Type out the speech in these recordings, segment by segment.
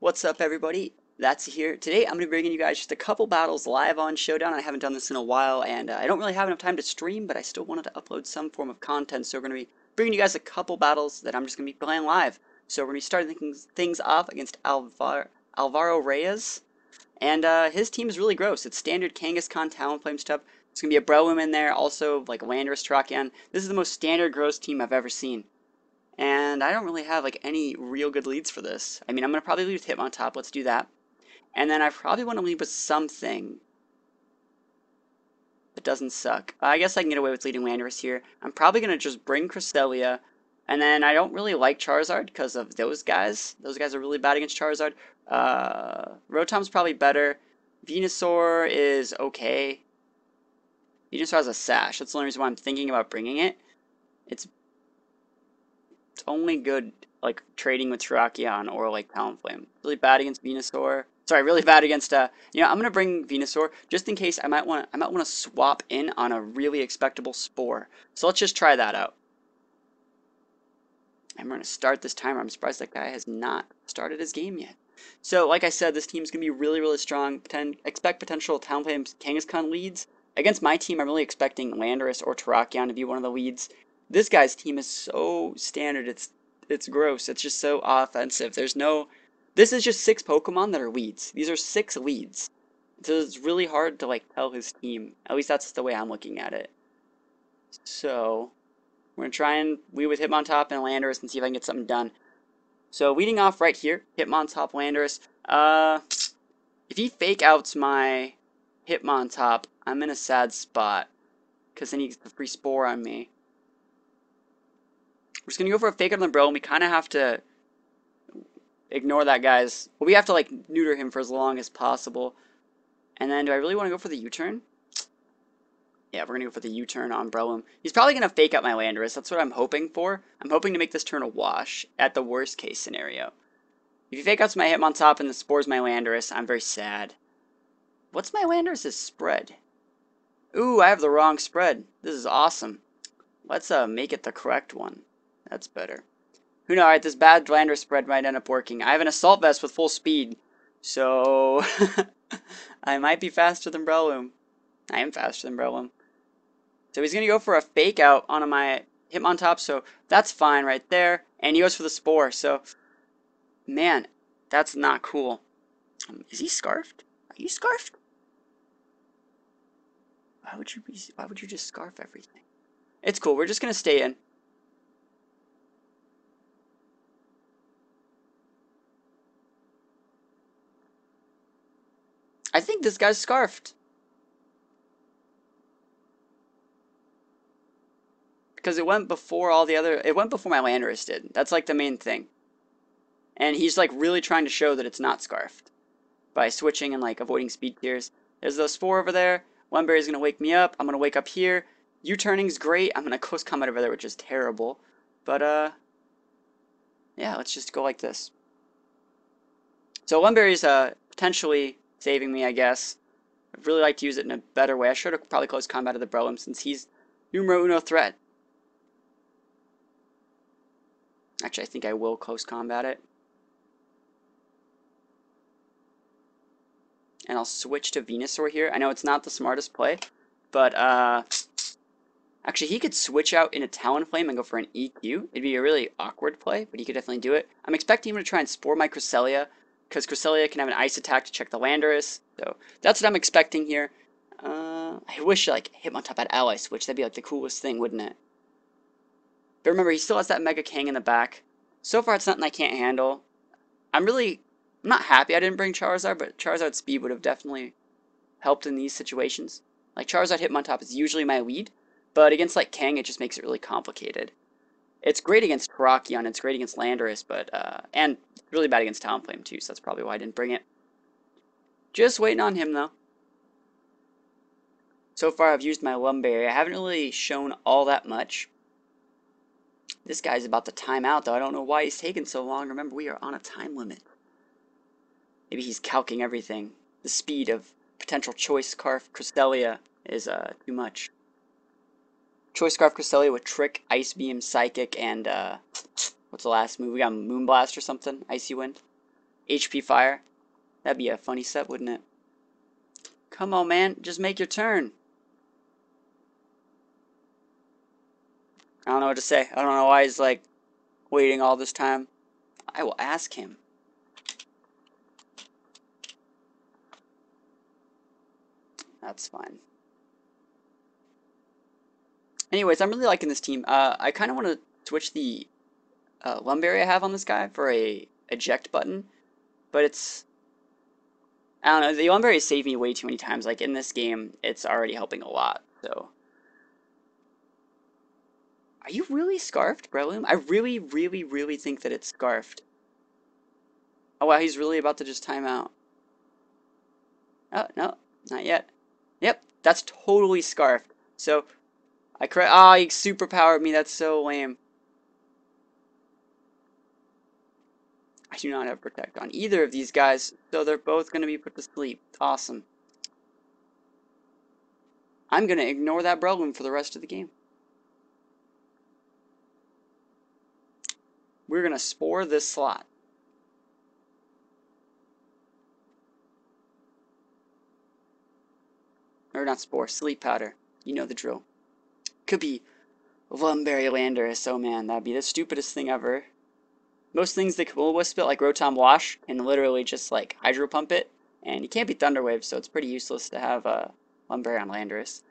What's up, everybody? That's here. Today I'm going to be bringing you guys just a couple battles live on Showdown. I haven't done this in a while, and I don't really have enough time to stream, but I still wanted to upload some form of content, so we're going to be bringing you guys a couple battles that I'm just going to be playing live. So we're going to be starting things off against Alvaro Reyes, and his team is really gross. It's standard Kangaskhan Talonflame stuff. There's going to be a Brelum in there, also like Landorus Terrakion. This is the most standard gross team I've ever seen. And I don't really have like any real good leads for this. I mean, I'm going to probably lead with Hitmontop. Let's do that. And then I probably want to lead with something that doesn't suck. I guess I can get away with leading Landorus here. I'm probably going to just bring Cresselia. And then I don't really like Charizard because of those guys. Those guys are really bad against Charizard. Rotom's probably better. Venusaur is okay. Venusaur has a Sash. That's the only reason why I'm thinking about bringing it. It's only good like trading with Terrakion or like Talonflame. Really bad against Venusaur. Sorry, really bad against I'm gonna bring Venusaur just in case I might want to swap in on a really expectable Spore. So let's just try that out. And we're gonna start this timer. I'm surprised that guy has not started his game yet. So like I said, this team's gonna be really strong. Expect potential Talonflame Kangaskhan leads. Against my team, I'm really expecting Landorus or Terrakion to be one of the leads. This guy's team is so standard, it's gross. It's just so offensive. This is just 6 Pokemon that are leads. These are 6 leads. So it's really hard to like tell his team. At least that's the way I'm looking at it. So we're gonna try and lead with Hitmontop and Landorus and see if I can get something done. So leading off right here, Hitmontop, Landorus. If he fake outs my Hitmontop, I'm in a sad spot because then he gets the free Spore on me. We're just going to go for a fake out on the bro, and we kind of have to ignore that guy's... Well, we have to, like, neuter him for as long as possible. And then, do I really want to go for the U-turn? Yeah, we're going to go for the U-turn on Brelum. He's probably going to fake out my Landorus. That's what I'm hoping for. I'm hoping to make this turn a wash at the worst case scenario. If he fake outs my Hitmontop and the Spores my Landorus, I'm very sad. What's my Landorus' spread? Ooh, I have the wrong spread. This is awesome. Let's make it the correct one. That's better. Who knows? Alright, this bad Landorus spread might end up working. I have an Assault Vest with full speed, so I might be faster than Brelum. I am faster than Brelum. So he's going to go for a fake out on my Hitmontop, so that's fine right there. And he goes for the Spore, so man, that's not cool. Is he scarfed? Are you scarfed? Why would you just scarf everything? It's cool. We're just going to stay in. I think this guy's scarfed. Because it went before it went before my Landorus did. That's like the main thing. And he's like really trying to show that it's not scarfed by switching and like avoiding speed tiers. There's the Spore over there. Lumberry's going to wake me up. I'm going to wake up here. U-turning's great. I'm going to close combat over there, which is terrible. But, yeah, let's just go like this. So Lumberry's potentially saving me, I guess. I'd really like to use it in a better way. I should have probably closed combat of the Brelum since he's numero uno threat. Actually, I think I will close combat it. And I'll switch to Venusaur here. I know it's not the smartest play, but actually he could switch out into Talonflame and go for an EQ. It'd be a really awkward play, but he could definitely do it. I'm expecting him to try and Spore my Cresselia, because Cresselia can have an Ice attack to check the Landorus. So that's what I'm expecting here. I wish like Hitmontop had Ally Switch. That'd be like the coolest thing, wouldn't it? But remember, he still has that Mega Kang in the back. So far, it's nothing I can't handle. I'm not happy I didn't bring Charizard, but Charizard's speed would have definitely helped in these situations. Like, Charizard Hitmontop is usually my lead, but against, like, Kang, it just makes it really complicated. It's great against Terrakion, it's great against Landorus, but, and really bad against Talonflame, too, so that's probably why I didn't bring it. Just waiting on him, though. So far, I've used my Lumberry. I haven't really shown all that much. This guy's about to time out, though. I don't know why he's taking so long. Remember, we are on a time limit. Maybe he's calcing everything. The speed of potential Choice Scarf Cresselia is too much. Choice Scarf Cresselia with Trick, Ice Beam, Psychic, and what's the last move? We got Moonblast or something? Icy Wind. HP Fire. That'd be a funny set, wouldn't it? Come on, man. Just make your turn. I don't know what to say. I don't know why he's like waiting all this time. I will ask him. That's fine. Anyways, I'm really liking this team. I kind of want to switch the Lumberry I have on this guy for a eject button, but it's, I don't know, the Lumberry saved me way too many times. Like in this game, it's already helping a lot. So, are you really scarfed, Breloom? I really, really, really think that it's scarfed. Oh wow, he's really about to just time out. Oh no, not yet. Yep, that's totally scarfed. So he superpowered me. That's so lame. I do not have Protect on either of these guys, so they're both going to be put to sleep. Awesome. I'm going to ignore that Breloom for the rest of the game. We're going to Spore this slot. Or not Spore, Sleep Powder. You know the drill. Could be Lumberry Landorus. Oh man, that'd be the stupidest thing ever. Most things that will Wisp it, like Rotom Wash, can literally just like Hydro Pump it. And you can't be Thunder Wave, so it's pretty useless to have Lumberry on Landorus.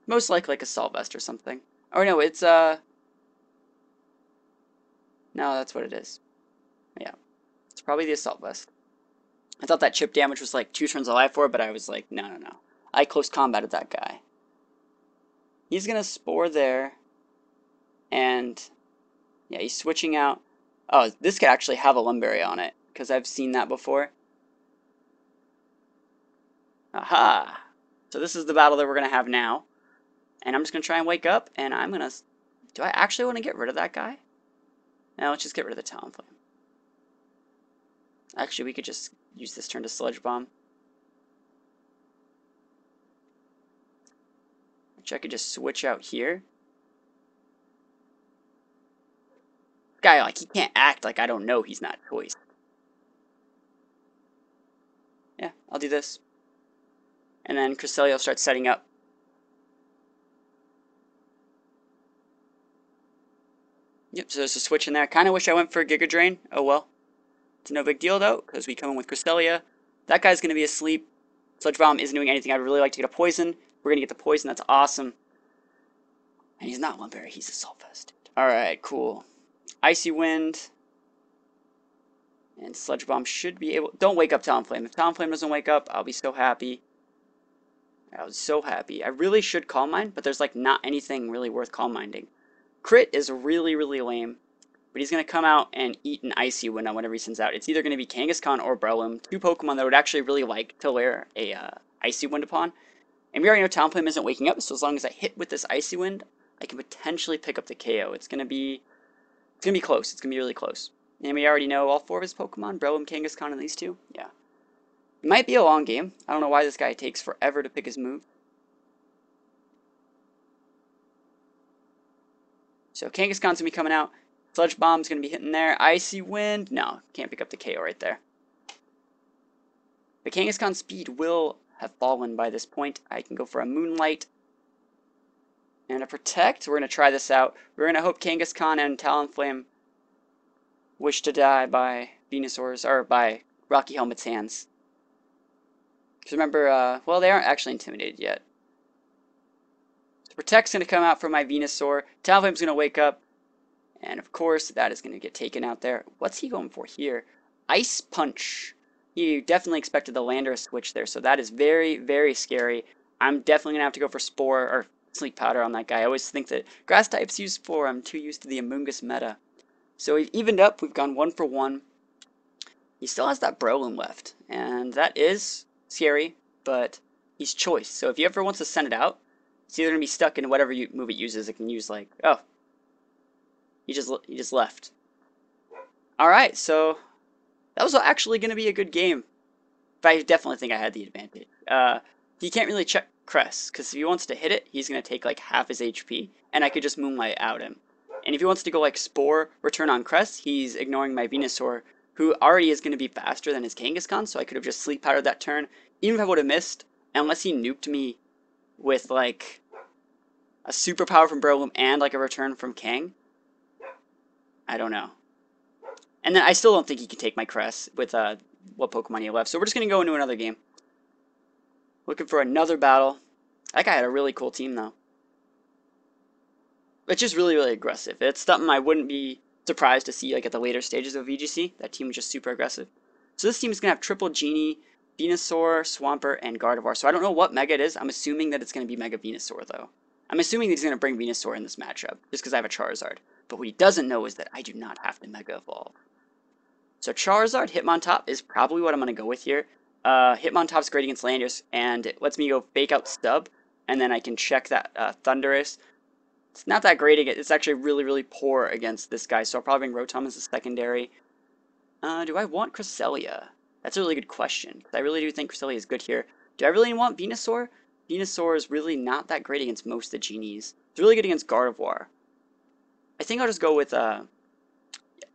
Most likely like Assault Vest or something. Or no, it's no, that's what it is. Yeah. It's probably the Assault Vest. I thought that chip damage was like 2 turns of life for it, but I was like, no, no, no. I close combated that guy. He's gonna Spore there. And yeah, he's switching out. Oh, this could actually have a Lumberry on it, because I've seen that before. Aha! So this is the battle that we're going to have now. And I'm just going to try and wake up, and I'm going to... Do I actually want to get rid of that guy? No, let's just get rid of the Talonflame. Actually, we could just use this turn to Sludge Bomb. Which I could just switch out here. Guy, like, he can't act like I don't know he's not choice. Yeah, I'll do this. And then Cresselia will start setting up. Yep, so there's a switch in there. I kind of wish I went for a Giga Drain. Oh well. It's no big deal though, because we come in with Cresselia. That guy's going to be asleep. Sludge Bomb isn't doing anything. I'd really like to get a poison. We're going to get the poison. That's awesome. And he's not Lumberry. He's Assault Vest. Alright, cool. Icy Wind. And Sludge Bomb should be able... Don't wake up Talonflame. If Talonflame doesn't wake up, I'll be so happy. I was so happy. I really should Calm Mind, but there's like not anything really worth Calm Minding. Crit is really, really lame. But he's going to come out and eat an Icy Wind on whatever he sends out. It's either going to be Kangaskhan or Breloom. 2 Pokemon that would actually really like to wear a Icy Wind upon. And we already know Talonflame isn't waking up, so as long as I hit with this Icy Wind, I can potentially pick up the KO. It's gonna be close. It's gonna be really close. And we already know all 4 of his Pokemon, Breloom, Kangaskhan, and these 2. Yeah. It might be a long game. I don't know why this guy takes forever to pick his move. So Kangaskhan's gonna be coming out. Sludge Bomb's gonna be hitting there. Icy Wind. No, can't pick up the KO right there. The Kangaskhan speed will have fallen by this point. I can go for a Moonlight and a Protect. We're going to try this out. We're going to hope Kangaskhan and Talonflame wish to die by Venusaur's, or by Rocky Helmet's hands. Because remember, well, they aren't actually intimidated yet. So Protect's going to come out for my Venusaur. Talonflame's going to wake up. And of course, that is going to get taken out there. What's he going for here? Ice Punch. He definitely expected the Landorus switch there, so that is very, very scary. I'm definitely going to have to go for Spore or Sleep Powder on that guy. I always think that Grass types use Spore. I'm too used to the Amoonguss meta. So we've evened up. We've gone 1 for 1. He still has that Breloom left, and that is scary, but he's choice. So if he ever wants to send it out, it's either going to be stuck in whatever move it uses. It can use like, oh, he just left. All right, so that was actually going to be a good game. But I definitely think I had the advantage. He can't really check Cress, because if he wants to hit it, he's going to take like half his HP, and I could just Moonlight out him. And if he wants to go like Spore, return on Cress, he's ignoring my Venusaur, who already is going to be faster than his Kangaskhan, so I could have just sleep powdered that turn, even if I would have missed, unless he nuked me with like a superpower from Breloom and like a return from Kang. I don't know. And then I still don't think he can take my Cress with what Pokemon he left. So we're just going to go into another game. Looking for another battle. That guy had a really cool team though. It's just really, really aggressive. It's something I wouldn't be surprised to see like at the later stages of VGC. That team was just super aggressive. So this team is going to have Triple Genie, Venusaur, Swampert, and Gardevoir. So I don't know what Mega it is. I'm assuming that it's going to be Mega Venusaur though. I'm assuming that he's going to bring Venusaur in this matchup, just because I have a Charizard. But what he doesn't know is that I do not have to Mega Evolve. So Charizard, Hitmontop is probably what I'm going to go with here. Hitmontop's great against Landorus, and it lets me go Fake Out Stub, and then I can check that Thundurus. It's not that great against, it's actually really, really poor against this guy, so I'll probably bring Rotom as a secondary. Do I want Cresselia? That's a really good question, because I really do think Cresselia is good here. Do I really want Venusaur? Venusaur is really not that great against most of the Genies. It's really good against Gardevoir. I think I'll just go with,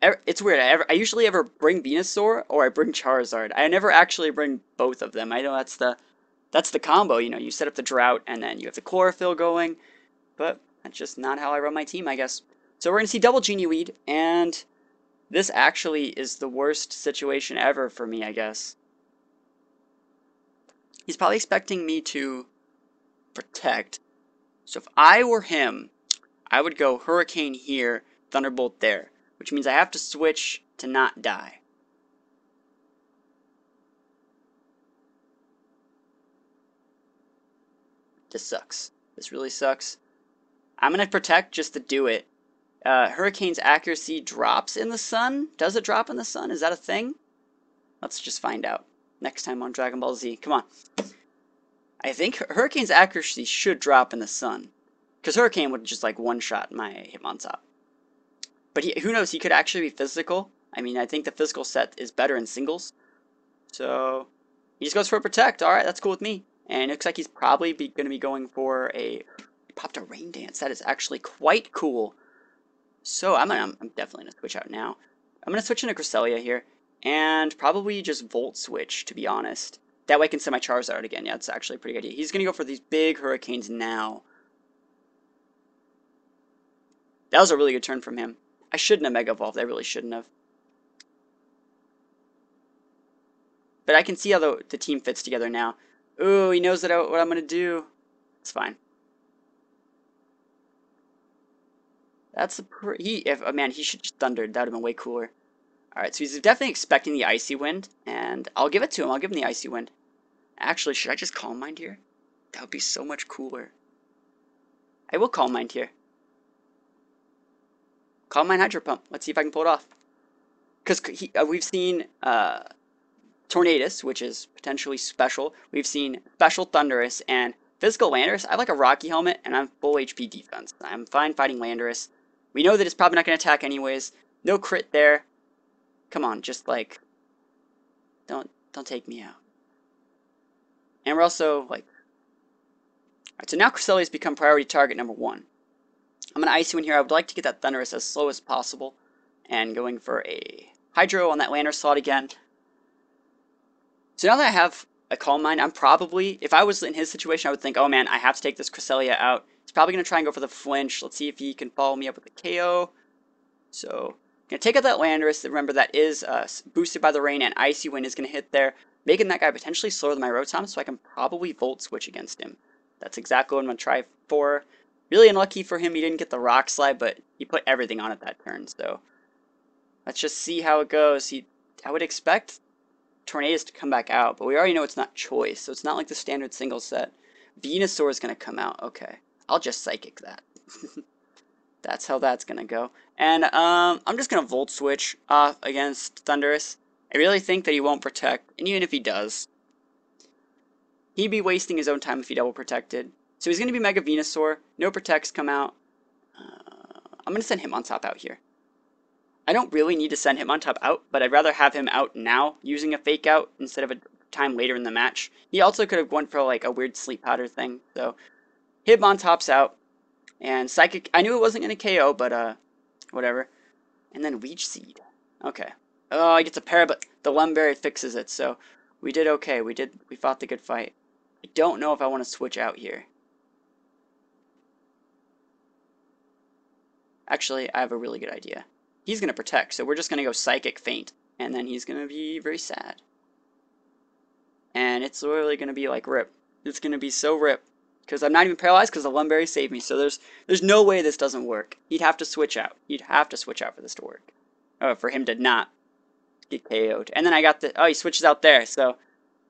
it's weird, I usually ever bring Venusaur, or I bring Charizard. I never actually bring both of them. I know that's the combo, you know, you set up the Drought, and then you have the Chlorophyll going, but that's just not how I run my team, I guess. So we're going to see double Genie Weed, and this actually is the worst situation ever for me, I guess. He's probably expecting me to protect. So if I were him, I would go Hurricane here, Thunderbolt there, which means I have to switch to not die. This sucks. This really sucks. I'm going to protect just to do it. Hurricane's accuracy drops in the sun? Does it drop in the sun? Is that a thing? Let's just find out next time on Dragon Ball Z. Come on. I think Hurricane's accuracy should drop in the sun. Because Hurricane would just like one-shot my Hitmontop. But who knows, he could actually be physical. I mean, I think the physical set is better in singles. So, he just goes for a Protect. Alright, that's cool with me. And it looks like he's probably going to be going for a... He popped a Rain Dance. That is actually quite cool. So, I'm definitely going to switch out now. I'm going to switch into Cresselia here. And probably just Volt Switch, to be honest. That way I can send my Charizard again. Yeah, it's actually a pretty good idea. He's going to go for these big Hurricanes now. That was a really good turn from him. I shouldn't have Mega Evolved. I really shouldn't have. But I can see how the team fits together now. Ooh, he knows what I'm going to do. It's fine. That's man, he should just thundered. That would have been way cooler. Alright, so he's definitely expecting the Icy Wind, and I'll give it to him. I'll give him the Icy Wind. Actually, should I just Calm Mind here? That would be so much cooler. I will Calm Mind here. Calm Mind Hydro Pump. Let's see if I can pull it off. Because we've seen Tornadus, which is potentially special. We've seen Special Thundurus and Physical Landorus. I have like a Rocky Helmet, and I'm full HP defense. I'm fine fighting Landorus. We know that it's probably not going to attack anyways. No crit there. Come on, just like, don't take me out. And we're also like, alright, so now Cresselia's become priority target number 1. I'm going to Icy Wind here. I would like to get that Thundurus as slow as possible. And going for a Hydro on that Landorus slot again. So now that I have a Calm Mind, I'm probably, if I was in his situation, I would think, oh man, I have to take this Cresselia out. He's probably going to try and go for the flinch. Let's see if he can follow me up with a KO. So, going to take out that Landorus. Remember, that is boosted by the rain, and Icy Wind is going to hit there, making that guy potentially slower than my Rotom, so I can probably Volt Switch against him. That's exactly what I'm going to try for. Really unlucky for him, he didn't get the Rock Slide, but he put everything on it that turn, so let's just see how it goes. I would expect Tornadus to come back out, but we already know it's not Choice, so it's not like the standard single set. Venusaur is going to come out. Okay, I'll just Psychic that. That's how that's going to go. And I'm just going to Volt Switch off against Thundurus. I really think that he won't Protect, and even if he does, he'd be wasting his own time if he double Protected. So he's going to be Mega Venusaur. No Protects come out. I'm going to send Hitmontop out here. I don't really need to send Hitmontop out, but I'd rather have him out now using a Fake Out instead of a time later in the match. He also could have went for like a weird Sleep Powder thing. So Hitmontop's out. And Psychic, I knew it wasn't going to KO, but whatever. And then Leech Seed. Okay. Oh, I get to pair, but the Lumberry fixes it, so we did okay. We fought the good fight. I don't know if I want to switch out here. Actually, I have a really good idea. He's going to protect, so we're just going to go Psychic Feint, and then he's going to be very sad. And it's literally going to be like rip. It's going to be so rip. Because I'm not even paralyzed because the Lumberry saved me, so there's no way this doesn't work. He'd have to switch out. He'd have to switch out for this to work. Oh, for him to not get KO'd. And then I got the... Oh, he switches out there, so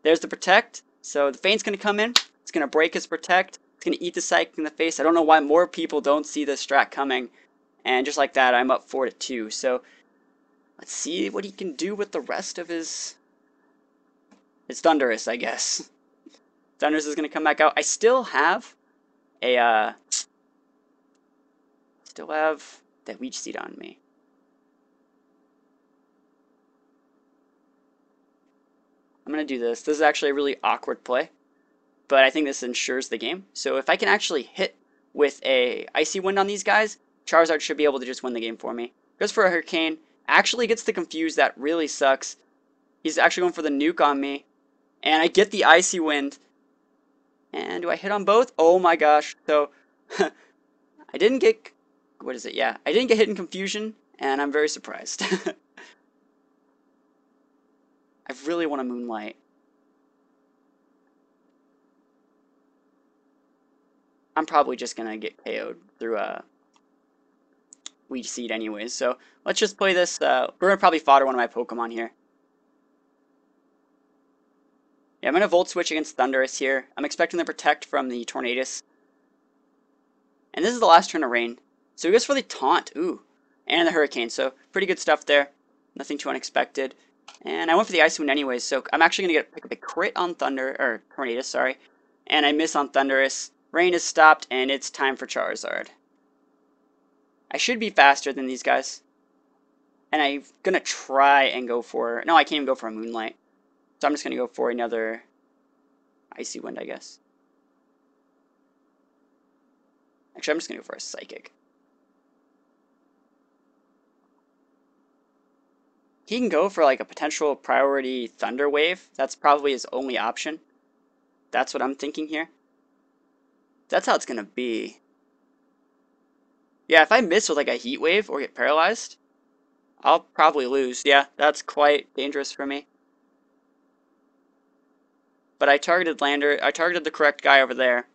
there's the protect. So the feint's going to come in. It's going to break his protect. It's going to eat the Psychic in the face. I don't know why more people don't see this strat coming. And just like that, I'm up 4-2. So let's see what he can do with the rest of his... It's Thunderous, I guess. Thunderous is going to come back out. I still have a... Still have that Leech Seed on me. I'm going to do this. This is actually a really awkward play, but I think this ensures the game. So if I can actually hit with a Icy Wind on these guys, Charizard should be able to just win the game for me. Goes for a Hurricane. Actually gets the Confuse. That really sucks. He's actually going for the Nuke on me. And I get the Icy Wind. And do I hit on both? Oh my gosh. So I didn't get... What is it? Yeah. I didn't get hit in Confusion, and I'm very surprised. I really want to Moonlight. I'm probably just going to get KO'd through a Leech Seed anyways. So let's just play this. We're going to probably fodder one of my Pokemon here. Yeah, I'm going to Volt Switch against Thunderous here. I'm expecting the Protect from the Tornadus. And this is the last turn of Rain. So he goes for the Taunt. Ooh. And the Hurricane. So pretty good stuff there. Nothing too unexpected. And I went for the Ice Wind anyways, so I'm actually going to pick up a crit on Tornadus, sorry. And I miss on Thunderous. Rain is stopped, and it's time for Charizard. I should be faster than these guys. And I'm going to try and go for... No, I can't even go for a Moonlight. So I'm just going to go for another Icy Wind, I guess. Actually, I'm just going to go for a Psychic. He can go for like a potential priority Thunder Wave. That's probably his only option. That's what I'm thinking here. That's how it's going to be. Yeah, if I miss with like a Heat Wave or get paralyzed, I'll probably lose. Yeah, that's quite dangerous for me. But I targeted Lander. I targeted the correct guy over there.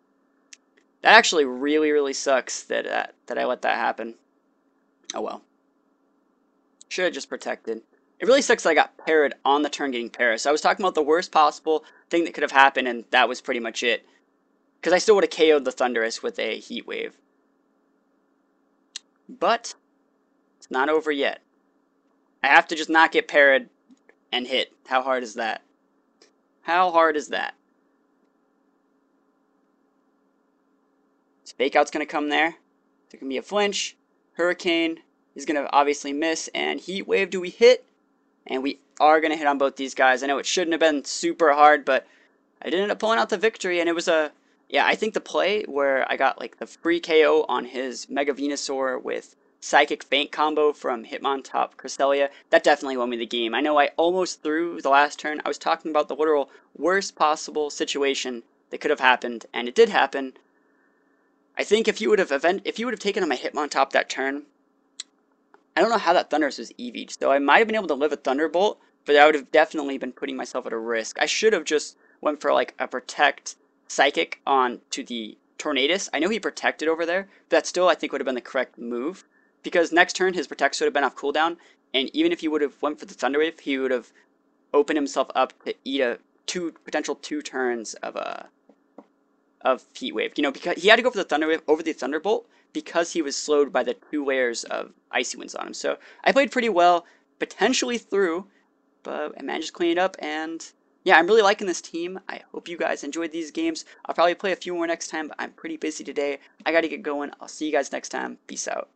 That actually really, really sucks that I let that happen. Oh well. Should have just protected. It really sucks that I got parried on the turn getting parried. So I was talking about the worst possible thing that could have happened, and that was pretty much it. Because I still would have KO'd the Thunderous with a Heat Wave. But it's not over yet. I have to just not get parried and hit. How hard is that? How hard is that? So Fake Out's going to come there. There can be a flinch. Hurricane is going to obviously miss. And Heat Wave, do we hit? And we are going to hit on both these guys. I know it shouldn't have been super hard, but I did end up pulling out the victory. And it was a... Yeah, I think the play where I got like the free KO on his Mega Venusaur with Psychic Feint combo from Hitmontop Cresselia, that definitely won me the game. I know I almost threw the last turn. I was talking about the literal worst possible situation that could have happened, and it did happen. I think if you would have taken on my Hitmontop that turn, I don't know how that Thunderous was EV'd, so I might have been able to live a Thunderbolt, but I would have definitely been putting myself at a risk. I should have just went for like a Protect Psychic on to the Tornadus. I know he protected over there, but that still I think would have been the correct move. Because next turn his Protect would have been off cooldown, and even if he would have went for the Thunder Wave, he would have opened himself up to eat a potential two turns of Heat Wave. You know, because he had to go for the Thunder Wave over the Thunderbolt because he was slowed by the 2 layers of Icy Winds on him. So I played pretty well, potentially through, but I managed to clean it up, and yeah, I'm really liking this team. I hope you guys enjoyed these games. I'll probably play a few more next time, but I'm pretty busy today. I gotta get going. I'll see you guys next time. Peace out.